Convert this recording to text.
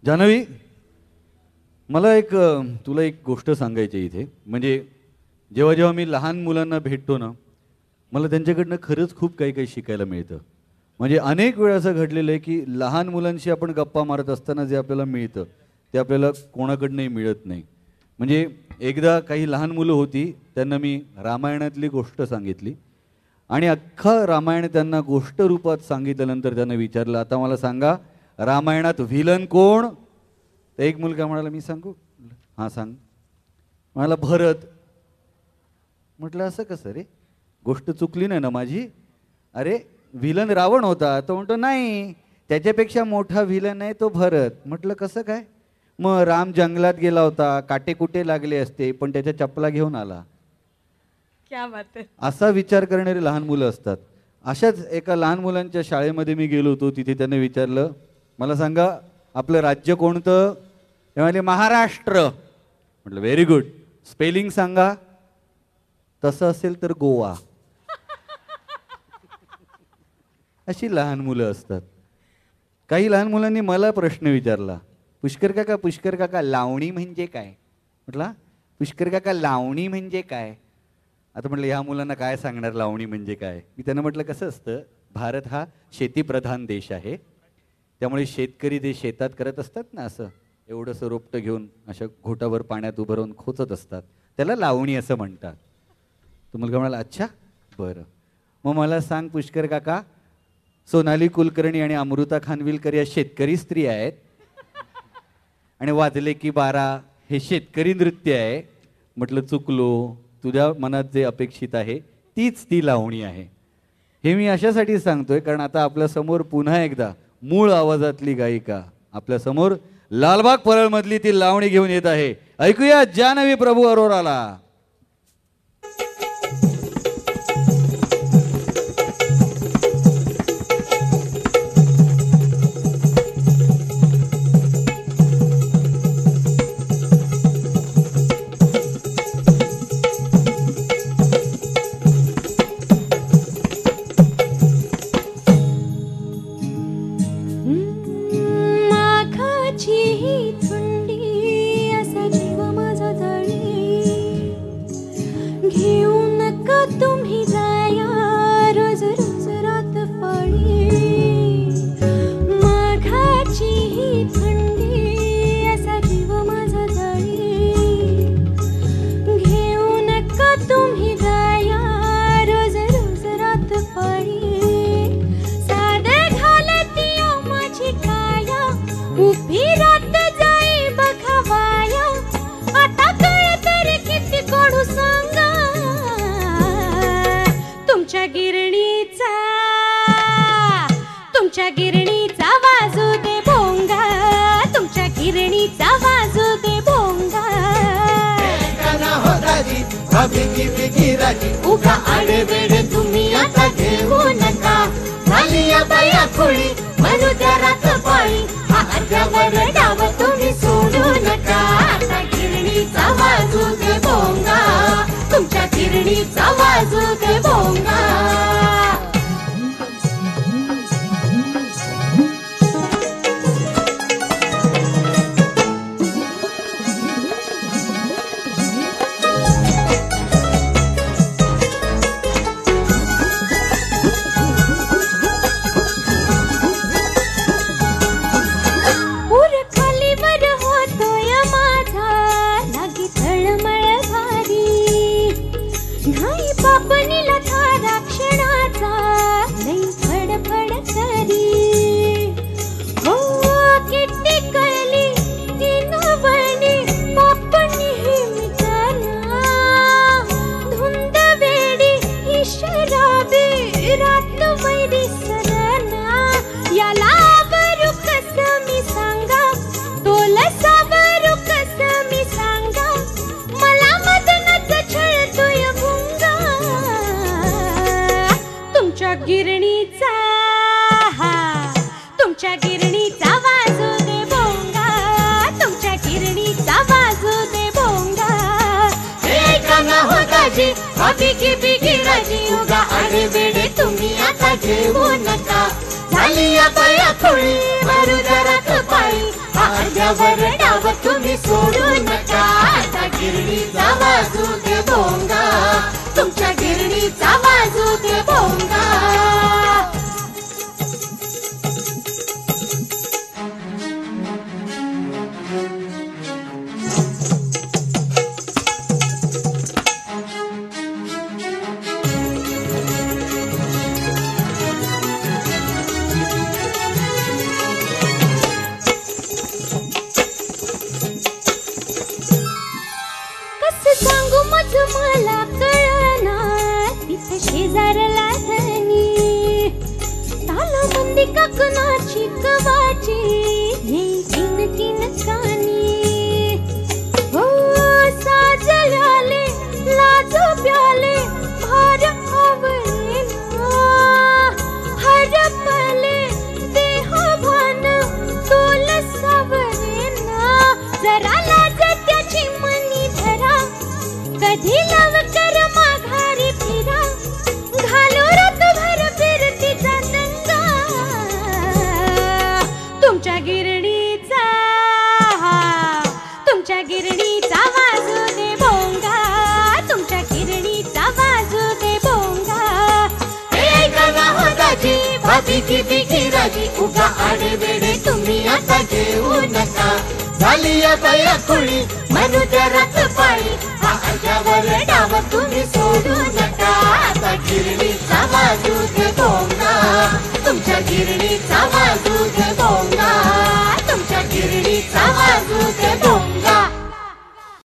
जान्हवी, मला तुला एक गोष्ट सांगायची आहे इथे. म्हणजे जेव्हा जेव्हा मी लहान मुलांना भेटतो ना, मला त्यांच्याकडनं खरंच खूप काही काही शिकायला मिळतं. म्हणजे अनेक वेळा असं घडलेलं आहे की लहान मुलांशी आपण गप्पा मारत असताना जे आपल्याला मिळतं ते आपल्याला कोणाकडनंही मिळत नाही. म्हणजे एकदा काही लहान मुलं होती, त्यांना मी रामायणातली गोष्ट सांगितली आणि अख्खा रामायण त्यांना गोष्ट रूपात सांगितल्यानंतर त्यांना विचारलं, आता मला सांगा रामायणात व्हिलन कोण? तर एक मुलगा म्हणाला, मी सांगू? हां सांग. म्हणाला भरत. म्हटलं असं कसं रे, गोष्ट चुकली नाही ना माझी? अरे व्हिलन रावण होता. तो म्हणतो नाही, त्याच्यापेक्षा मोठा व्हिलन आहे तो भरत. म्हटलं कसं काय? मग राम जंगलात गेला होता, काटे कुटे लागले असते पण त्याच्या चपला घेऊन आला. क्या बात आहे. असा विचार करणारे लहान मुलं असतात. अशाच एका लहान मुलांच्या शाळेमध्ये मी गेलो होतो. तिथे त्यांनी विचारलं, मला सांगा आपलं राज्य कोणतं? ते म्हणाले महाराष्ट्र. म्हटलं व्हेरी गुड, स्पेलिंग सांगा. तसं असेल तर गोवा. अशी लहान मुलं असतात. काही लहान मुलांनी मला प्रश्न विचारला, पुष्कर काका लावणी म्हणजे काय? म्हटलं पुष्कर काका लावणी म्हणजे काय? आता म्हटलं ह्या मुलांना काय सांगणार लावणी म्हणजे काय? मी त्यांना म्हटलं कसं असतं, भारत हा शेतीप्रधान देश आहे, त्यामुळे शेतकरी ते शेतात करत असतात ना, असं एवढंसं रोपटं घेऊन अशा घोटावर पाण्यात उभं राहून खोचत असतात, त्याला लावणी असं म्हणतात. तो मुलगा म्हणाला अच्छा बरं, मग मला सांग पुष्कर काका, सोनाली कुलकर्णी आणि अमृता खानविलकर या शेतकरी स्त्री आहेत आणि वाजले की बारा हे शेतकरी नृत्य आहे. म्हटलं चुकलो, तुझ्या मनात जे अपेक्षित आहे तीच ती लावणी आहे. हे मी अशासाठी सांगतोय कारण आता आपल्या समोर पुन्हा एकदा मूळ आवाजातली गायिका आपल्या समोर लालबाग परळमधली ती लावणी घेऊन येत आहे. ऐकूया जान्हवी प्रभू अरोराला. उगा आडवेडे तुम्ही आता घेऊ नका, झाली या बाया खुळी म्हणू द्या रात पाळी, हा अर्ध्यावर डाव तुम्ही सोडू नका. आता गिरणीचा वाजू दे भोंगा, तुमच्या गिरणीचा वाजू दे भोंगा. तुम्ही आता घेऊ नका, झाली या बाया खुळी मारू जरा पाळी, अर्ध्यावर डाव तुम्ही सोडू नका. आता गिरणीचा वाजू दे भोंगा, तुमच्या गिरणीचा वाजू दे भोंगा. सांगू मज मला कळना तिथे शेजारला धनी ताला मंदी काकणाची कवाची येई तीन तीन कानी. हो साजल्याले लाज प्याले भार आवरेना हरपले देह भान तोल सावरेना. जरा लाज त्याची मनी धरा कधी लवकर माघारी फिरा घालो रातभर फिरतीचा दंगा. तुमच्या गिरणीचा वाजू दे भोंगा, तुमच्या गिरणीचा वाजू दे भोंगा. हे ऐका ना हो दाजी, भाभीची बिगी राजी, उगा आडेवेडे तुम्ही आता घेऊ नका. झाली या बाया खुळी म्हणू द्या रात पाळी, हा अर्ध्यावर डाव तुम्ही सोडू नका. आता गिरणीचा वाजू दे भोंगा, तुमच्या गिरणीचा वाजू दे भोंगा, तुमच्या गिरणीचा वाजू दे